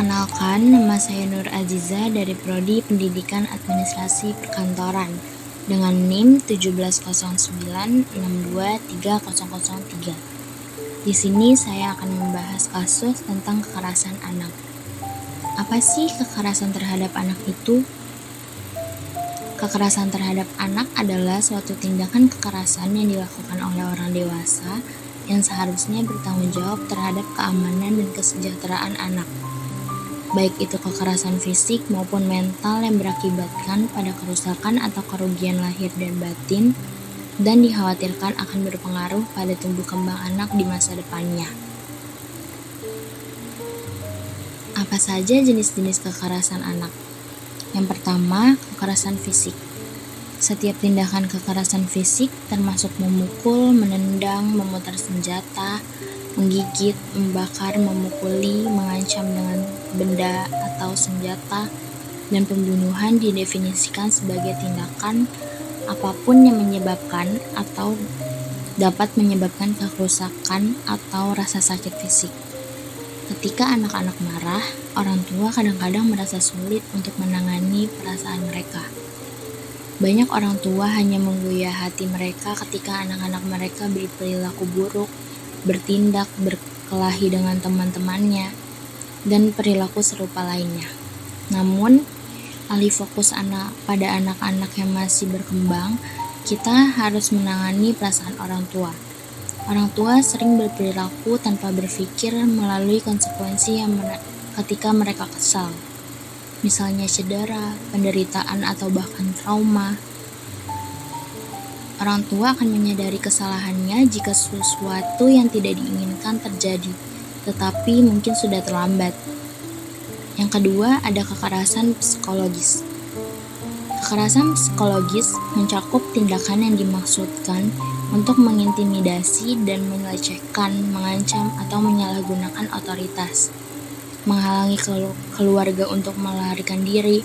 Perkenalkan, nama saya Nur Aziza dari Prodi Pendidikan Administrasi Perkantoran dengan NIM 17096230003. Di sini saya akan membahas kasus tentang kekerasan anak. Apa sih kekerasan terhadap anak itu? Kekerasan terhadap anak adalah suatu tindakan kekerasan yang dilakukan oleh orang dewasa yang seharusnya bertanggung jawab terhadap keamanan dan kesejahteraan anak. Baik itu kekerasan fisik maupun mental yang berakibatkan pada kerusakan atau kerugian lahir dan batin dan dikhawatirkan akan berpengaruh pada tumbuh kembang anak di masa depannya. Apa saja jenis-jenis kekerasan anak? Yang pertama, kekerasan fisik. Setiap tindakan kekerasan fisik termasuk memukul, menendang, memutar senjata, menggigit, membakar, memukuli, mengancam dengan benda atau senjata, dan pembunuhan didefinisikan sebagai tindakan apapun yang menyebabkan atau dapat menyebabkan kerusakan atau rasa sakit fisik. Ketika anak-anak marah, orang tua kadang-kadang merasa sulit untuk menangani perasaan mereka. Banyak orang tua hanya menggoyah hati mereka ketika anak-anak mereka berperilaku buruk, bertindak berkelahi dengan teman-temannya, dan perilaku serupa lainnya. Namun, alih fokus pada anak-anak yang masih berkembang, kita harus menangani perasaan orang tua. Orang tua sering berperilaku tanpa berpikir melalui konsekuensi yang ketika mereka kesal. Misalnya cedera, penderitaan, atau bahkan trauma. Orang tua akan menyadari kesalahannya jika sesuatu yang tidak diinginkan terjadi, tetapi mungkin sudah terlambat. Yang kedua, ada kekerasan psikologis. Kekerasan psikologis mencakup tindakan yang dimaksudkan untuk mengintimidasi dan melecehkan, mengancam, atau menyalahgunakan otoritas, menghalangi keluarga untuk melarikan diri,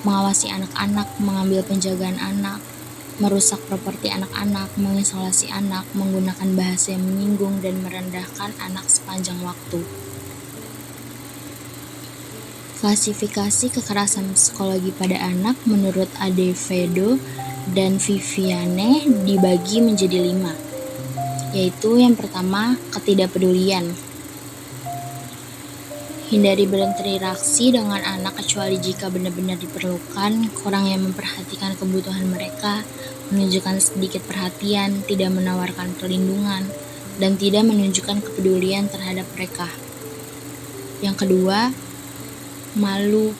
mengawasi anak-anak, mengambil penjagaan anak, merusak properti anak-anak, mengisolasi anak, menggunakan bahasa yang menyinggung dan merendahkan anak sepanjang waktu. Klasifikasi kekerasan psikologi pada anak menurut Adevedo dan Viviane dibagi menjadi 5, yaitu yang pertama, ketidakpedulian. Hindari berinteraksi dengan anak kecuali jika benar-benar diperlukan, kurang yang memperhatikan kebutuhan mereka, menunjukkan sedikit perhatian, tidak menawarkan perlindungan, dan tidak menunjukkan kepedulian terhadap mereka. Yang kedua, malu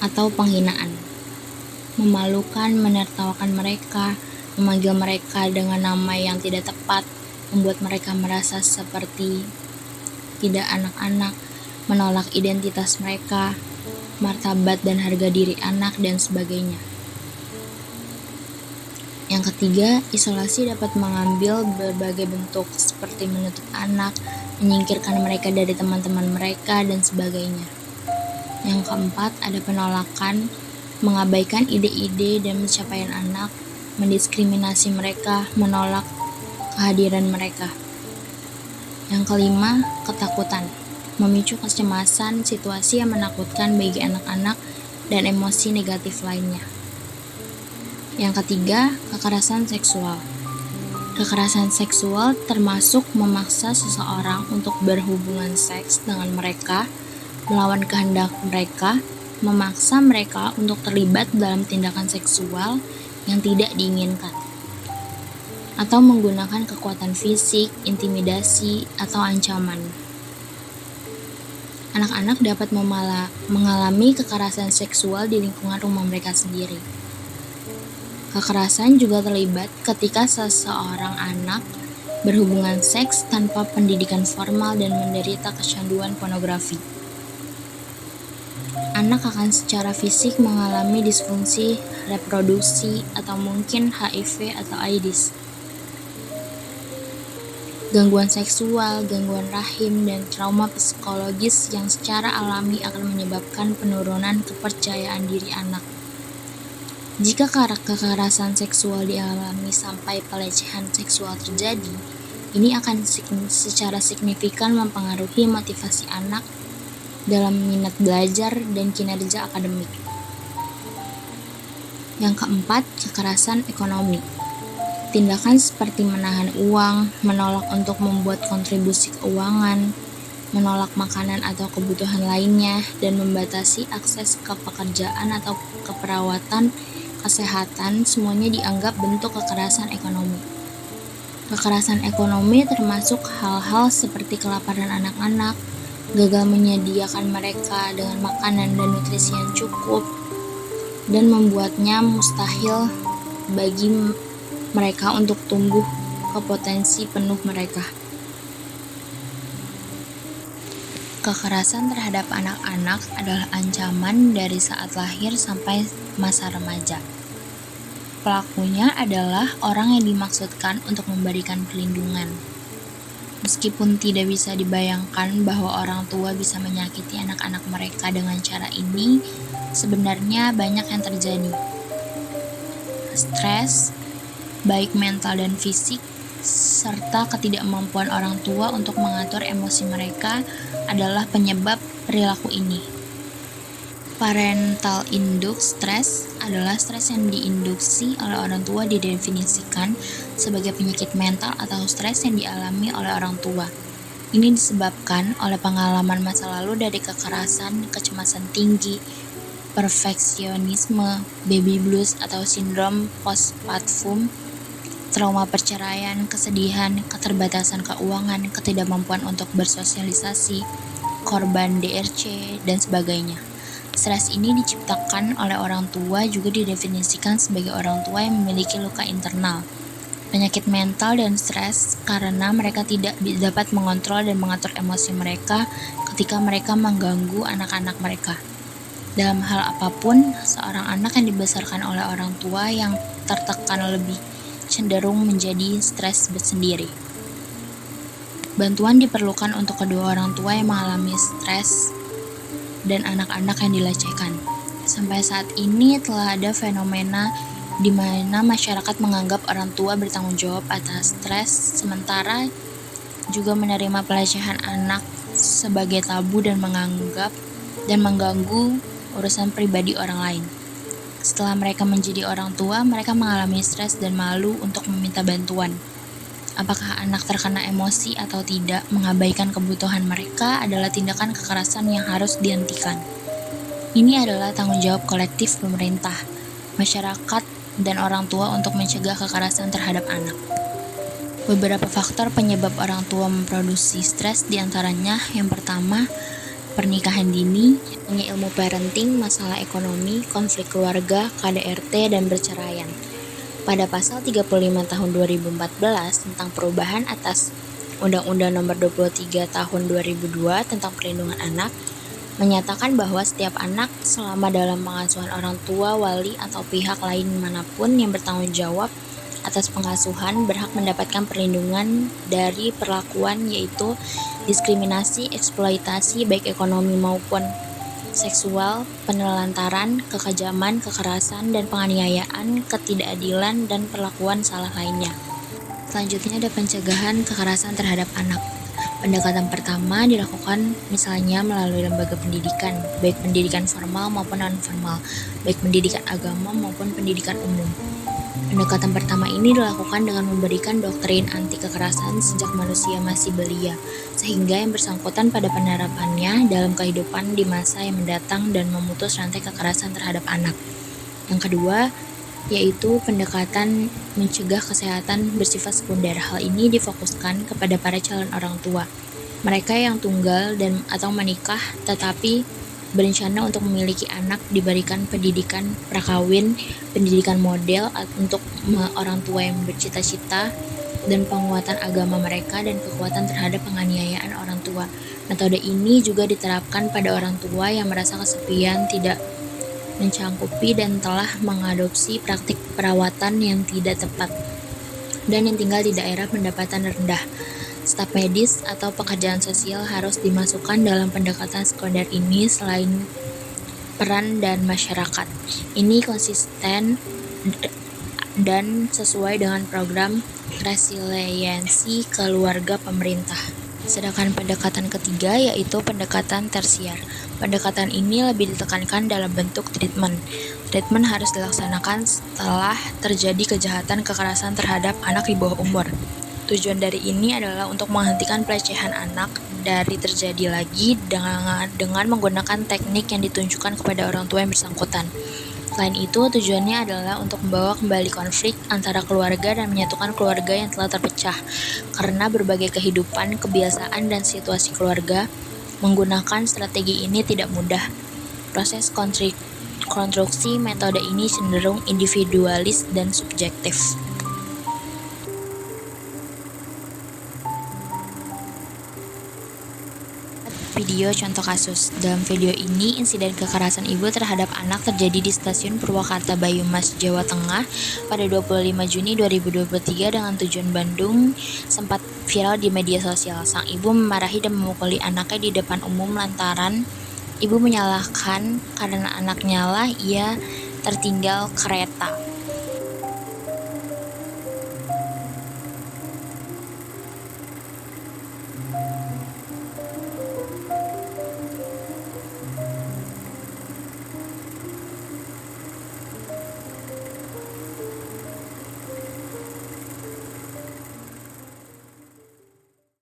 atau penghinaan. Memalukan, menertawakan mereka, memanggil mereka dengan nama yang tidak tepat, membuat mereka merasa seperti tidak anak-anak, menolak identitas mereka, martabat dan harga diri anak, dan sebagainya. Yang ketiga, isolasi dapat mengambil berbagai bentuk seperti menutup anak, menyingkirkan mereka dari teman-teman mereka, dan sebagainya. Yang keempat, ada penolakan, mengabaikan ide-ide dan pencapaian anak, mendiskriminasi mereka, menolak kehadiran mereka. Yang kelima, ketakutan, memicu kecemasan, situasi yang menakutkan bagi anak-anak, dan emosi negatif lainnya. Yang ketiga, kekerasan seksual. Kekerasan seksual termasuk memaksa seseorang untuk berhubungan seks dengan mereka, melawan kehendak mereka, memaksa mereka untuk terlibat dalam tindakan seksual yang tidak diinginkan, atau menggunakan kekuatan fisik, intimidasi, atau ancaman. Anak-anak dapat mengalami kekerasan seksual di lingkungan rumah mereka sendiri. Kekerasan juga terlibat ketika seseorang anak berhubungan seks tanpa pendidikan formal dan menderita kecanduan pornografi. Anak akan secara fisik mengalami disfungsi reproduksi atau mungkin HIV atau AIDS. Gangguan seksual, gangguan rahim, dan trauma psikologis yang secara alami akan menyebabkan penurunan kepercayaan diri anak. Jika kekerasan seksual dialami sampai pelecehan seksual terjadi, ini akan secara signifikan mempengaruhi motivasi anak dalam minat belajar dan kinerja akademik. Yang keempat, kekerasan ekonomi. Tindakan seperti menahan uang, menolak untuk membuat kontribusi keuangan, menolak makanan atau kebutuhan lainnya, dan membatasi akses ke pekerjaan atau keperawatan kesehatan semuanya dianggap bentuk kekerasan ekonomi. Kekerasan ekonomi termasuk hal-hal seperti kelaparan anak-anak, gagal menyediakan mereka dengan makanan dan nutrisi yang cukup, dan membuatnya mustahil bagi mereka untuk tumbuh ke potensi penuh mereka. Kekerasan terhadap anak-anak adalah ancaman dari saat lahir sampai masa remaja. Pelakunya adalah orang yang dimaksudkan untuk memberikan perlindungan. Meskipun tidak bisa dibayangkan bahwa orang tua bisa menyakiti anak-anak mereka dengan cara ini, sebenarnya banyak yang terjadi. Stres, baik mental dan fisik, serta ketidakmampuan orang tua untuk mengatur emosi mereka adalah penyebab perilaku ini. Parental induced stress adalah stres yang diinduksi oleh orang tua didefinisikan sebagai penyakit mental atau stres yang dialami oleh orang tua. Ini disebabkan oleh pengalaman masa lalu dari kekerasan, kecemasan tinggi, perfeksionisme, baby blues atau sindrom postpartum, trauma perceraian, kesedihan, keterbatasan keuangan, ketidakmampuan untuk bersosialisasi, korban DRC, dan sebagainya. Stres ini diciptakan oleh orang tua juga didefinisikan sebagai orang tua yang memiliki luka internal, penyakit mental dan stres karena mereka tidak dapat mengontrol dan mengatur emosi mereka ketika mereka mengganggu anak-anak mereka. Dalam hal apapun, seorang anak yang dibesarkan oleh orang tua yang tertekan lebih cenderung menjadi stres bersendiri. Bantuan diperlukan untuk kedua orang tua yang mengalami stres dan anak-anak yang dilecehkan. Sampai saat ini telah ada fenomena di mana masyarakat menganggap orang tua bertanggung jawab atas stres, sementara juga menerima pelecehan anak sebagai tabu dan menganggap dan mengganggu urusan pribadi orang lain. Setelah mereka menjadi orang tua, mereka mengalami stres dan malu untuk meminta bantuan. Apakah anak terkena emosi atau tidak, mengabaikan kebutuhan mereka adalah tindakan kekerasan yang harus dihentikan. Ini adalah tanggung jawab kolektif pemerintah, masyarakat, dan orang tua untuk mencegah kekerasan terhadap anak. Beberapa faktor penyebab orang tua memproduksi stres diantaranya yang pertama, pernikahan dini, hanya ilmu parenting, masalah ekonomi, konflik keluarga, KDRT, dan perceraian. Pada pasal 35 tahun 2014 tentang perubahan atas Undang-Undang Nomor 23 tahun 2002 tentang perlindungan anak, menyatakan bahwa setiap anak selama dalam pengasuhan orang tua, wali, atau pihak lain manapun yang bertanggung jawab atas pengasuhan berhak mendapatkan perlindungan dari perlakuan yaitu diskriminasi, eksploitasi baik ekonomi maupun seksual, penelantaran, kekejaman, kekerasan, dan penganiayaan, ketidakadilan, dan perlakuan salah lainnya. Selanjutnya ada pencegahan kekerasan terhadap anak. Pendekatan pertama dilakukan misalnya melalui lembaga pendidikan, baik pendidikan formal maupun non-formal, baik pendidikan agama maupun pendidikan umum. Pendekatan pertama ini dilakukan dengan memberikan doktrin anti kekerasan sejak manusia masih belia, sehingga yang bersangkutan pada penerapannya dalam kehidupan di masa yang mendatang dan memutus rantai kekerasan terhadap anak. Yang kedua, yaitu pendekatan mencegah kesehatan bersifat sekunder. Hal ini difokuskan kepada para calon orang tua, mereka yang tunggal dan atau menikah tetapi berencana untuk memiliki anak, diberikan pendidikan prakawin, pendidikan model untuk orang tua yang bercita-cita, dan penguatan agama mereka dan kekuatan terhadap penganiayaan orang tua. Metode ini juga diterapkan pada orang tua yang merasa kesepian, tidak mencangkupi dan telah mengadopsi praktik perawatan yang tidak tepat, dan yang tinggal di daerah pendapatan rendah. Staf medis atau pekerjaan sosial harus dimasukkan dalam pendekatan sekunder ini selain peran dan masyarakat. Ini konsisten dan sesuai dengan program resiliensi keluarga pemerintah. Sedangkan pendekatan ketiga yaitu pendekatan tersier. Pendekatan ini lebih ditekankan dalam bentuk treatment. Treatment harus dilaksanakan setelah terjadi kejahatan kekerasan terhadap anak di bawah umur. Tujuan dari ini adalah untuk menghentikan pelecehan anak dari terjadi lagi dengan menggunakan teknik yang ditunjukkan kepada orang tua yang bersangkutan. Selain itu, tujuannya adalah untuk membawa kembali konflik antara keluarga dan menyatukan keluarga yang telah terpecah. Karena berbagai kehidupan, kebiasaan, dan situasi keluarga, menggunakan strategi ini tidak mudah. Proses konstruksi metode ini cenderung individualis dan subjektif. Video contoh kasus. Dalam video ini, insiden kekerasan ibu terhadap anak terjadi di Stasiun Purwakarta Banyumas, Jawa Tengah pada 25 Juni 2023 dengan tujuan Bandung sempat viral di media sosial. Sang ibu memarahi dan memukuli anaknya di depan umum lantaran ibu menyalahkan karena anaknya lah ia tertinggal kereta.